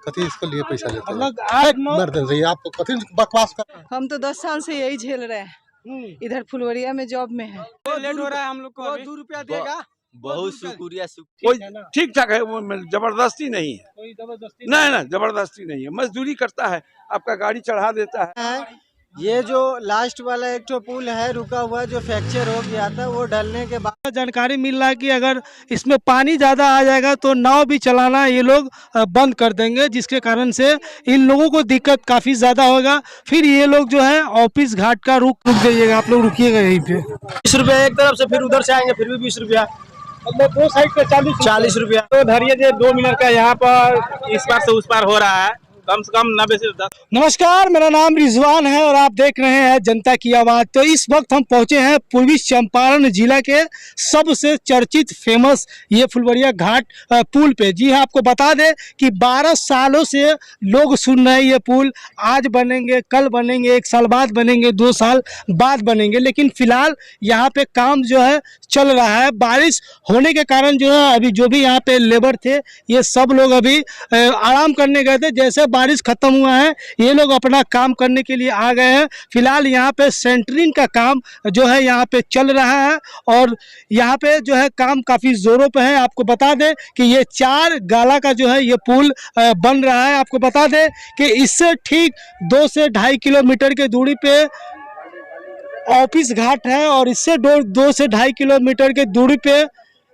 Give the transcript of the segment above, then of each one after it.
कथी इसको लिए पैसा लेते हैं? आप कथी बकवास कर। हम तो 10 साल से यही झेल रहे हैं, इधर फुलवरिया में जॉब में है। लेट हो रहा है हम लोग को। 2 रुपया देगा। बहुत शुक्रिया। कोई ठीक ठाक है, वो जबरदस्ती नहीं है। कोई जबरदस्ती नहीं, जबरदस्ती नहीं है, मजदूरी करता है, आपका गाड़ी चढ़ा देता है। ये जो लास्ट वाला एक तो पुल है रुका हुआ जो फ्रैक्चर हो गया था, वो डलने के बाद जानकारी मिल रहा है कि अगर इसमें पानी ज़्यादा आ जाएगा तो नाव भी चलाना ये लोग बंद कर देंगे, जिसके कारण से इन लोगों को दिक्कत काफ़ी ज़्यादा होगा। फिर ये लोग जो है ऑफिस घाट का रुक जाइएगा, आप लोग रुकिएगा यहीं पे। 20 रुपया एक तरफ से, फिर उधर से आएंगे फिर भी 20 रुपया, मतलब दो साइड पे 40 रुपया। तो धैर्य 2 मिनट का यहाँ पर इस पार से उस पार हो रहा है, कम से कम 90 से 10। नमस्कार, मेरा नाम रिजवान है और आप देख रहे हैं जनता की आवाज़। तो इस वक्त हम पहुंचे हैं पूर्वी चंपारण जिला के सबसे चर्चित फेमस ये फुलवरिया घाट पुल पे। जी हाँ, आपको बता दें कि 12 सालों से लोग सुन रहे हैं ये पुल आज बनेंगे, कल बनेंगे, 1 साल बाद बनेंगे, 2 साल बाद बनेंगे, लेकिन फिलहाल यहाँ पे काम जो है चल रहा है। बारिश होने के कारण जो है अभी जो भी यहाँ पे लेबर थे ये सब लोग अभी आराम करने गए थे। जैसे बारिश खत्म हुआ है ये लोग अपना काम करने के लिए आ गए हैं। फिलहाल यहाँ पे सेंटरिंग का काम जो है यहाँ पे चल रहा है और यहाँ पे जो है काम काफ़ी ज़ोरों पे है। आपको बता दें कि ये 4 गाला का जो है ये पुल बन रहा है। आपको बता दें कि इससे ठीक 2 से 2.5 किलोमीटर की दूरी पे ऑफिस घाट है और इससे 2 से 2.5 किलोमीटर के दूरी पे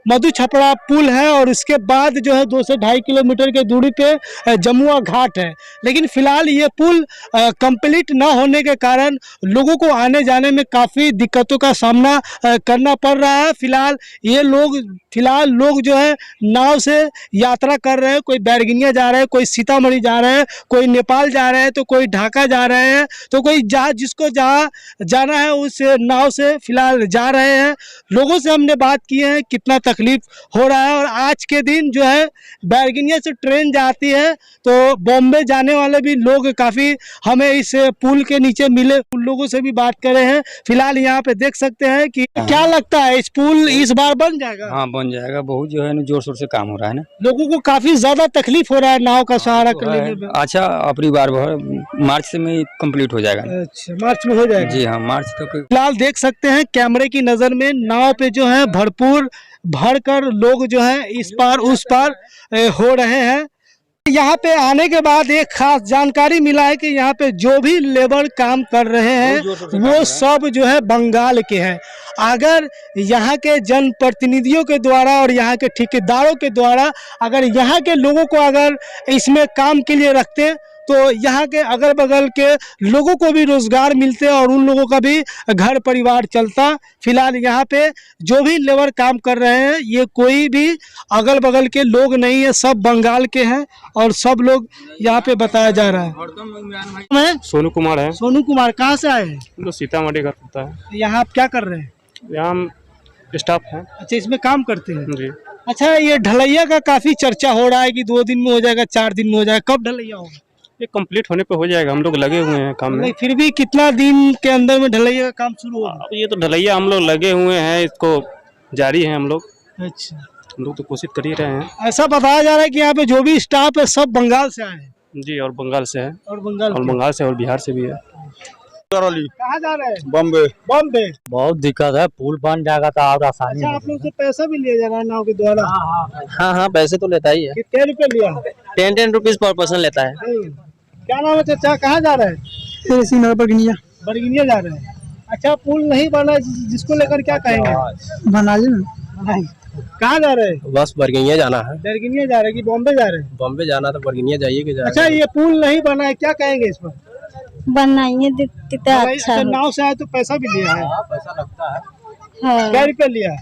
मधु छपड़ा पुल है और इसके बाद जो है 2 से 2.5 किलोमीटर के दूरी पे जमुआ घाट है। लेकिन फिलहाल ये पुल कंप्लीट ना होने के कारण लोगों को आने जाने में काफ़ी दिक्कतों का सामना करना पड़ रहा है। फिलहाल लोग जो है नाव से यात्रा कर रहे हैं, कोई बैरगनिया जा रहे हैं, कोई सीतामढ़ी जा रहे हैं, कोई नेपाल जा रहे हैं, तो कोई ढाका जा रहे हैं, तो कोई जिसको जहाँ जाना है उस नाव से फिलहाल जा रहे हैं। लोगों से हमने बात की है कितना तकलीफ हो रहा है और आज के दिन जो है बैरगनिया से ट्रेन जाती है तो बॉम्बे जाने वाले भी लोग काफ़ी हमें इस पुल के नीचे मिले, उन लोगों से भी बात करे हैं। फिलहाल यहाँ पे देख सकते हैं कि क्या लगता है इस पुल इस बार बन जाएगा? हाँ बन जाएगा, बहुत जो है ना जोर शोर से काम हो रहा है ना। लोगों को काफी ज्यादा तकलीफ हो रहा है नाव का सहारा करने में। अच्छा, अपनी बार मार्च से में कंप्लीट हो जाएगा। अच्छा, मार्च में हो जाएगा? जी हाँ, मार्च तक। फिलहाल देख सकते हैं कैमरे की नजर में नाव पे जो है भरपूर भरकर लोग जो है इस पार उस पार हो रहे हैं। यहाँ पे आने के बाद एक खास जानकारी मिला है कि यहाँ पे जो भी लेबर काम कर रहे हैं वो सब जो है बंगाल के हैं। अगर यहाँ के जनप्रतिनिधियों के द्वारा और यहाँ के ठेकेदारों के द्वारा अगर यहाँ के लोगों को अगर इसमें काम के लिए रखते तो यहाँ के अगल बगल के लोगों को भी रोजगार मिलते और उन लोगों का भी घर परिवार चलता। फिलहाल यहाँ पे जो भी लेबर काम कर रहे हैं ये कोई भी अगल बगल के लोग नहीं है, सब बंगाल के हैं और सब लोग यहाँ पे बताया जा रहा है। मैं सोनू कुमार है। सोनू कुमार, कहाँ से आए हैं? तो सीतामढ़ी का होता है। यहाँ आप क्या कर रहे हैं? यहाँ हम स्टाफ हैं। अच्छा, इसमें काम करते हैं जी। अच्छा, ये ढलैया का काफी चर्चा हो रहा है कि 2 दिन में हो जाएगा, 4 दिन में हो जाएगा, कब ढलैया होगा? ये कंप्लीट होने पे हो जाएगा, हम लोग लगे हुए हैं काम में। नहीं, फिर भी कितना दिन के अंदर में ढलैया का काम शुरू होगा? अब ये तो ढलैया हम लोग लगे हुए हैं, इसको जारी है हम लोग। अच्छा, हम लोग तो कोशिश कर ही रहे हैं। ऐसा बताया जा रहा है कि यहाँ पे जो भी स्टाफ है सब बंगाल से आए हैं। जी, और बंगाल से है, और बंगाल से और बिहार से भी है। कहाँ जा रहे हैं? बॉम्बे। बॉम्बे। बहुत दिक्कत है, पुल बन जाएगा तो और आसानी। अच्छा, आप लोग से पैसा भी लिया जा रहा है नाव के द्वारा? हाँ, पैसे तो लेता ही है। कितने रुपए लिया? 10 रुपीज पर पर्सन लेता है। क्या नाम है चाचा, कहाँ जा रहे हैं? बरगिनिया जा रहे हैं। अच्छा, पुल नहीं बना जिसको लेकर क्या कहेंगे? बना लेना। कहाँ जा रहे हैं? बस बरगनिया जाना है। बरगिनिया जा रहे हैं कि बॉम्बे जा रहे हैं? बॉम्बे जाना तो बरगनिया जाइए। अच्छा, ये पुल नहीं बना है, क्या कहेंगे इस पर? बनाइए कितना अच्छा। नाव से आए तो पैसा भी लिया है? पैसा लगता है। हाँ, क्या रुपया लिया है?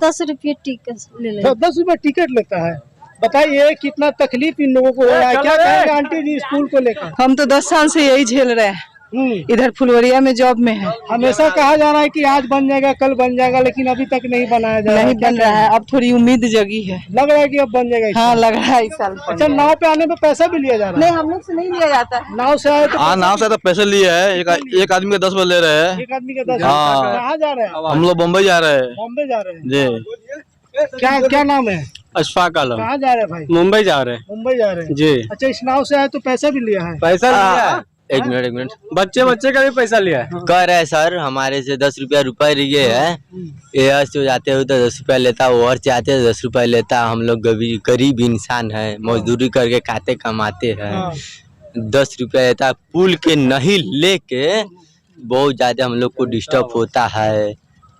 10 रुपये टिकट ले लें। 10 रुपये टिकट लेता है। बताइए कितना तकलीफ इन लोगों को हो रहा है, क्या कहेंगे आंटी जी स्कूल को लेकर? हम तो 10 साल से यही झेल रहे हैं, इधर फुलवरिया में जॉब में है। हमेशा कहा जा रहा है कि आज बन जाएगा, कल बन जाएगा, लेकिन अभी तक नहीं बनाया जा रहा है। नहीं बन रहा है, अब थोड़ी उम्मीद जगी है। लग रहा है कि अब बन जाएगा? हाँ, लग रहा है इस साल। अच्छा, नाव पे आने में पैसा भी लिया जा रहा है? नहीं, हम लोग से नहीं लिया जाता है। नाव से आए तो? हाँ, नाव से तो पैसे लिए है। एक आदमी का 10 ले रहे हैं। एक आदमी का 10? हाँ। कहाँ जा रहे हैं? हम लोग बम्बई जा रहे हैं। बॉम्बे जा रहे हैं जी। क्या नाम है? अशफाक आलम। कहाँ जा रहे हैं भाई? मुंबई जा रहे हैं। मुंबई जा रहे हैं जी। अच्छा, इस नाव से आए तो पैसा भी लिया है? पैसा लिया है। एक मिनट बच्चे का भी पैसा लिया है। कह रहे हैं सर हमारे से 10 रुपया लिए है। एयर से जाते हो तो 10 रुपया लेता, और से आते हैं 10 रुपया लेता। हम लोग गरीब इंसान है, मजदूरी करके खाते कमाते हैं। 10 रुपया लेता, पुल के नहीं लेके बहुत ज्यादा हम लोग को डिस्टर्ब होता है।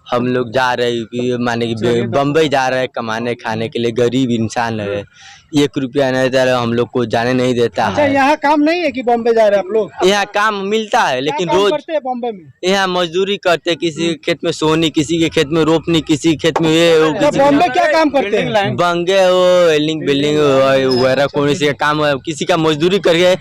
हम लोग जा रहे माने कि बम्बई जा रहे हैं कमाने खाने के लिए, गरीब इंसान है। 1 रुपया नहीं दे रहे, हम लोग को जाने नहीं देता अच्छा, है। यहाँ काम नहीं है कि बॉम्बे जा रहे हैं आप लोग? यहाँ काम मिलता है लेकिन क्या काम रोज करते हैं बॉम्बे में? यहाँ मजदूरी करते, किसी के खेत में सोनी, किसी के खेत में रोपनी, किसी के खेत में ये अच्छा, बॉम्बे क्या काम करते हैं? बंगे हो, वेल्डिंग बिल्डिंग वगैरह कोई से काम, किसी का मजदूरी करके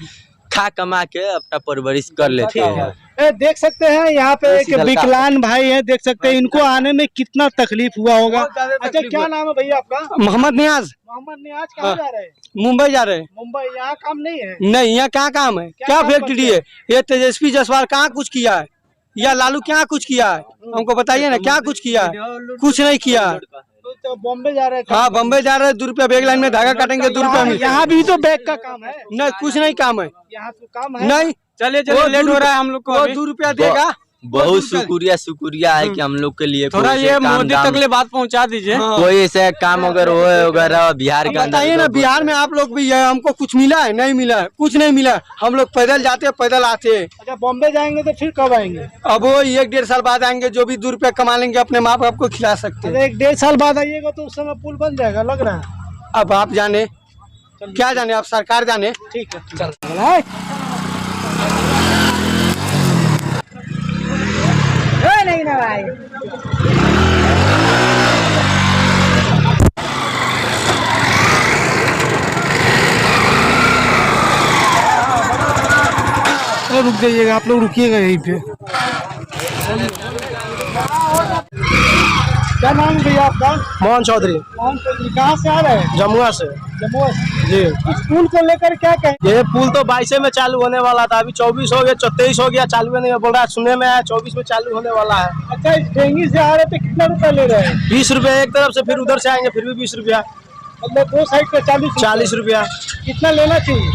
खा कमा के अपना परवरिश कर लेते हैं। देख सकते हैं यहाँ पे एक विकलांग भाई है, देख सकते हैं इनको आने में कितना तकलीफ हुआ होगा। अच्छा, क्या नाम है भैया आपका? मोहम्मद नियाज। मोहम्मद नियाज। कहाँ जा रहे हैं? मुंबई जा रहे हैं। मुंबई। यहाँ काम नहीं है? नहीं, यहाँ क्या काम है? क्या काम फैक्ट्री है? ये तेजस्वी जायसवाल कहाँ कुछ किया है? या लालू क्या कुछ किया है? हमको बताइए ना, क्या कुछ किया है? कुछ नहीं किया है। तो बॉम्बे जा रहे हैं? हाँ, बम्बई जा रहे हैं। 2 रुपया बैग लाइन में धागा काटेंगे, 2 रुपया में। यहाँ भी तो बैग का काम है? नहीं, कुछ नहीं काम है यहाँ तो काम है नहीं। चलिए लेट हो रहा है हम लोग को। 2 रुपया देगा। बहुत शुक्रिया है कि हम लोग के लिए थोड़ा कोई ये से काम मोदी दाम- तक ले बात पहुंचा दीजिए। कोई ऐसा काम अगर हो वगैरह बिहार के अंदर बताइए ना, बिहार में आप लोग भी है, हमको कुछ मिला है? नहीं मिला है, कुछ नहीं मिला है। हम लोग पैदल जाते हैं, पैदल आते हैं। अच्छा, बॉम्बे जाएंगे तो फिर कब आएंगे? अब वो 1-1.5 साल बाद आएंगे, जो भी 2 रुपया कमा लेंगे अपने माँ बाप को खिला सकते हैं। 1-1.5 साल बाद आइएगा तो उस समय पुल बन जाएगा लग रहा है। अब आप जाने, क्या जाने, आप सरकार जाने। ठीक है, नहीं ना भाई। रुक जाइएगा, आप लोग रुकिएगा यहीं पे। क्या नाम है भैया आपका? मोहन चौधरी। मोहन चौधरी। कहाँ से आ रहे हैं? जमुआ से। जम्मू से। जी। इस पुल को लेकर क्या कहें? ये पुल तो 22 में चालू होने वाला था, अभी 24 हो गया, 23 हो गया, चालू नहीं बोल रहा है। सुनने में आया 24 में चालू होने वाला है। अच्छा, इस डेंगी से आ रहे थे, कितना रुपया ले रहे हैं? 20 रुपया एक तरफ से, फिर उधर से आएंगे फिर भी 20 रुपया। मतलब 2 साइड पे 40 रुपया। कितना लेना चाहिए?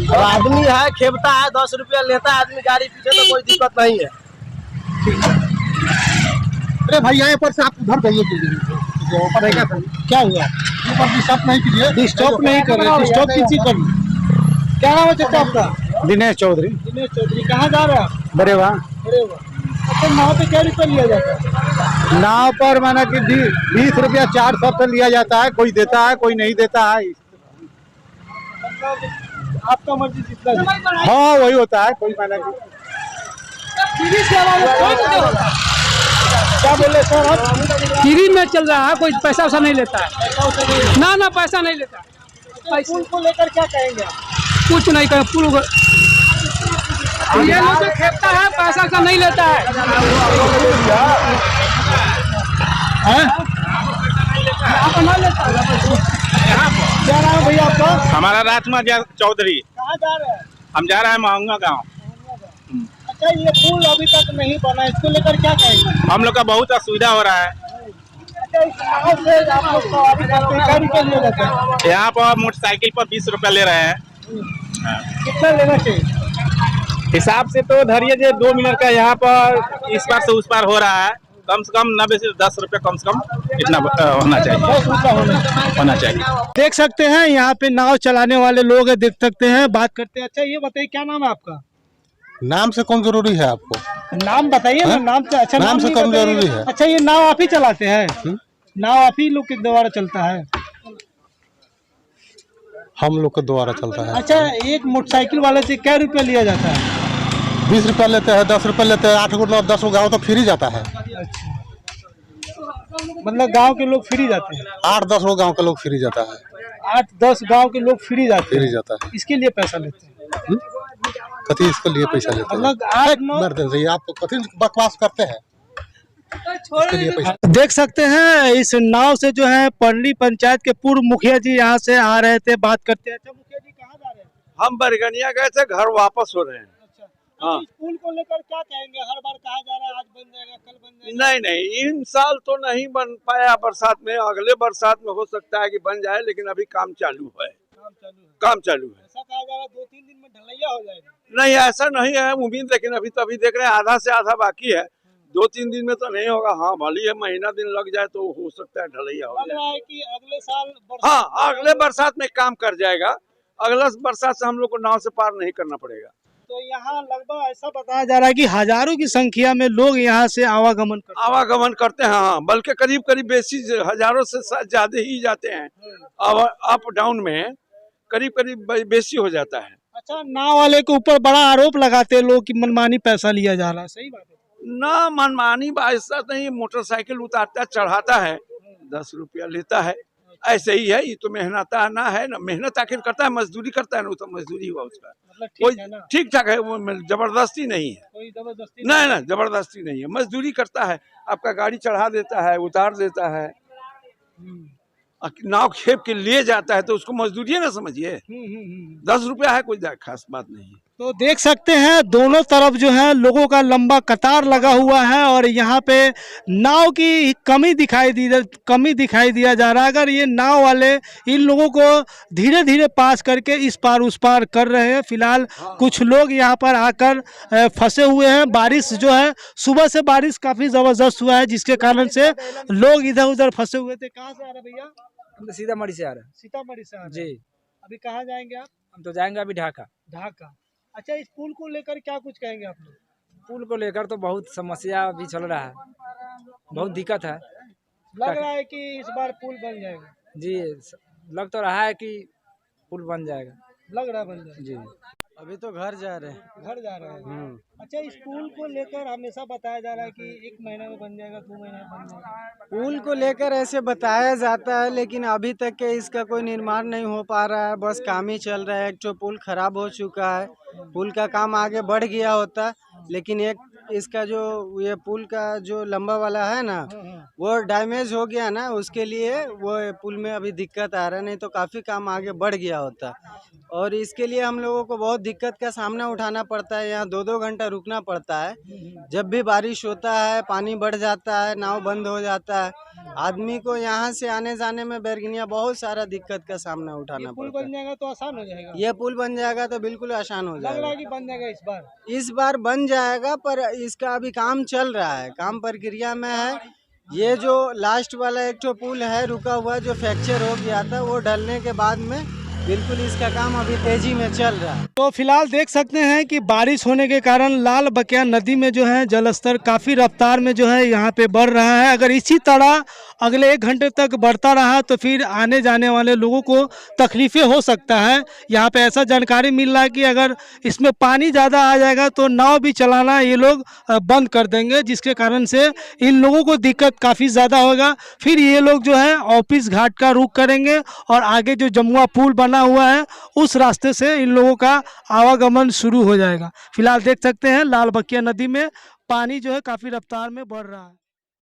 अब आदमी है, खेपता है, 10 रुपया लेता है आदमी गाड़ी पीछे, तो कोई दिक्कत नहीं है। अरे भाई यहाँ पर से आप उधर जाइए, ऊपर रहेगा सर। क्या हुआ? ऊपर डिस्टर्ब नहीं कीजिए। डिस्टर्ब नहीं कर रहे, डिस्टर्ब किसी को नहीं। क्या नाम है चाचा आपका? दिनेश चौधरी। दिनेश चौधरी। कहाँ जा रहे हैं आप? बरेवा। अरे वाह। अच्छा, नाव पे क्या रुपया लिया जाता है? नाव पर माना कि 20 रुपया 400 से लिया जाता है। कोई देता है, कोई नहीं देता है। आपका मर्जी जितना। हाँ, वही होता है। कोई माना कि क्या बोले सर आप? फ्री में चल रहा है, कोई पैसा वैसा नहीं लेता है। ना पैसा नहीं लेता है। पुल को लेकर क्या कहेंगे आप? कुछ नहीं कर, पुल ये लोग खेपता है, पैसा वैसा नहीं लेता है। क्या नाम है भैया आपका? हमारा राजकुमार चौधरी। कहाँ जा रहे हैं? हम जा रहे हैं महंगा गाँव। अच्छा, ये पुल अभी तक नहीं बना, इसको लेकर क्या कहेंगे? हम लोग का बहुत असुविधा हो रहा है। अच्छा, इस नाव से आप लोग सवारी करते हैं, क्या रुपया लिया जाता है? यहाँ पर मोटरसाइकिल पर 20 रुपया ले रहे हैं। कितना लेना चाहिए? हिसाब से तो धरिए जो 2 मिनट का यहाँ पर इस पार से उस पार हो रहा है, कम से कम 90 से 10 रुपया कम से कम इतना होना चाहिए। 10 रुपया होना चाहिए। देख सकते हैं यहाँ पे नाव चलाने वाले लोग देख सकते हैं, बात करते हैं। अच्छा, ये बताइए क्या नाम है आपका? नाम से कौन जरूरी है आपको? नाम बताइए ना। नाम से अच्छा, नाम से नहीं कम बताइएगा। जरूरी है। अच्छा, ये नाव आप ही चलाते हैं? नाव आप ही लोग के द्वारा चलता है? हम लोग के द्वारा चलता है। अच्छा, एक मोटरसाइकिल वाले से क्या रुपया लिया जाता है? 20 रुपया लेते हैं, 10 रुपया लेते हैं। 8 गो 10 गो गाँव तो फ्री जाता है। अच्छा, मतलब गांव के लोग फ्री जाते हैं? 8-10 गो गाँव के लोग फ्री जाता है। 8-10 गांव के लोग फ्री जाते फ्री हैं? जाता है। इसके लिए पैसा लेते हैं? कथी इसके लिए पैसा लेते हैं? मतलब 8-9 मर्द से आप कथी बकवास करते हैं? इसके लिए पैसा। देख सकते हैं इस नाव से जो है परली पंचायत के पूर्व मुखिया जी यहाँ से आ रहे थे, बात करते हैं। अच्छा मुखिया जी, कहाँ जा रहे हैं? हम बरगनिया गए थे, घर वापस हो रहे हैं। हाँ। इस पुल को लेकर क्या कहेंगे? हर बार कहा जा रहा है आज बन जाएगा, कल बन जाएगा। नहीं, इन साल तो नहीं बन पाया बरसात में, अगले बरसात में हो सकता है कि बन जाए, लेकिन अभी काम चालू है। काम चालू है। ऐसा कहा जा रहा है 2-3 दिन में ढलैया हो जाएगा। नहीं, ऐसा नहीं है उम्मीद, लेकिन अभी तो अभी देख रहे हैं आधा से आधा बाकी है। 2-3 दिन में तो नहीं होगा। हाँ, भले महीना दिन लग जाए तो हो सकता है ढलैया हो लग जाए। रहा है कि अगले साल हाँ, अगले बरसात में काम कर जाएगा। अगला बरसात से हम लोग को नाव से पार नहीं करना पड़ेगा। तो यहाँ लगभग ऐसा बताया जा रहा है कि हजारों की संख्या में लोग यहाँ से आवागमन करते हैं। हाँ, बल्कि करीब करीब बेसी हजारों से ज्यादा ही जाते हैं। अप डाउन में करीब करीब बेसी हो जाता है। अच्छा, नाव वाले के ऊपर बड़ा आरोप लगाते हैं लोग कि मनमानी पैसा लिया जा रहा है, सही बात है? ना, मनमानी ऐसा नहीं, मोटरसाइकिल उतारता चढ़ाता है, 10 रुपया लेता है, ऐसे ही है। ये तो मेहनता ना है ना, मेहनत आखिर करता है, मजदूरी करता है ना, तो मजदूरी हुआ उसका। मतलब कोई है ना? ठीक ठाक है, वो जबरदस्ती नहीं है। कोई जबरदस्ती नहीं ना, जबरदस्ती नहीं है, मजदूरी करता है। आपका गाड़ी चढ़ा देता है, उतार देता है, नाव खेप के ले जाता है, तो उसको मजदूरी ना समझिए। 10 रुपया है, कोई खास बात नहीं है। तो देख सकते हैं दोनों तरफ जो है लोगों का लंबा कतार लगा हुआ है और यहाँ पे नाव की कमी दिखाई दिया जा रहा है। अगर ये नाव वाले इन लोगों को धीरे धीरे पास करके इस पार उस पार कर रहे हैं। फिलहाल कुछ लोग यहाँ पर आकर फंसे हुए हैं। बारिश जो है, सुबह से बारिश काफी जबरदस्त हुआ है, जिसके कारण से लोग इधर उधर फंसे हुए थे। कहाँ से आ रहे भैया? हम तो सीतामढ़ी से आ रहे हैं। सीतामढ़ी से आ रहे जी। हैं। अभी कहाँ जाएंगे आप? हम तो जाएंगे अभी ढाका। ढाका। अच्छा, इस पुल को लेकर क्या कुछ कहेंगे आप लोग? पुल को लेकर तो बहुत समस्या अभी चल रहा है, बहुत दिक्कत है। लग रहा है कि इस बार पुल बन जाएगा। जी, लग तो रहा है कि पुल बन जाएगा। लग रहा है बन जाएगा। जी, अभी तो घर जा रहे हैं। घर जा रहे हैं। अच्छा, इस पुल को लेकर हमेशा बताया जा रहा है कि 1 महीना में बन जाएगा, 2 महीने में बन जाएगा। पुल को लेकर ऐसे बताया जाता है, लेकिन अभी तक के इसका कोई निर्माण नहीं हो पा रहा है। बस काम ही चल रहा है। एक तो पुल खराब हो चुका है, पुल का काम आगे बढ़ गया होता, लेकिन एक इसका जो ये पुल का जो लंबा वाला है ना, वो डैमेज हो गया ना, उसके लिए वो पुल में अभी दिक्कत आ रहा है। नहीं तो काफ़ी काम आगे बढ़ गया होता। और इसके लिए हम लोगों को बहुत दिक्कत का सामना उठाना पड़ता है। यहाँ 2-2 घंटा रुकना पड़ता है। जब भी बारिश होता है, पानी बढ़ जाता है, नाव बंद हो जाता है, आदमी को यहाँ से आने जाने में बैरगनिया बहुत सारा दिक्कत का सामना उठाना पुल पड़ता बन जाएगा तो आसान हो जाएगा। है। ये पुल बन जाएगा तो बिल्कुल आसान हो लग रहा जाएगा। है कि बन जाएगा इस बार। इस बार बन जाएगा, पर इसका अभी काम चल रहा है, काम प्रक्रिया में है। ये जो लास्ट वाला एक तो पुल है रुका हुआ, जो फ्रैक्चर हो गया था, वो ढलने के बाद में बिल्कुल इसका काम अभी तेजी में चल रहा है। तो फिलहाल देख सकते हैं कि बारिश होने के कारण लाल बकिया नदी में जो है जलस्तर काफ़ी रफ्तार में जो है यहाँ पे बढ़ रहा है। अगर इसी तरह अगले 1 घंटे तक बढ़ता रहा तो फिर आने जाने वाले लोगों को तकलीफें हो सकता है। यहाँ पे ऐसा जानकारी मिल रहा है कि अगर इसमें पानी ज़्यादा आ जाएगा तो नाव भी चलाना ये लोग बंद कर देंगे, जिसके कारण से इन लोगों को दिक्कत काफ़ी ज़्यादा होगा। फिर ये लोग जो है ऑफिस घाट का रुख करेंगे और आगे जो जमुआ पुल बना हुआ है उस रास्ते से इन लोगों का आवागमन शुरू हो जाएगा। फिलहाल देख सकते हैं लाल बकिया नदी में पानी जो है काफ़ी रफ्तार में बढ़ रहा है।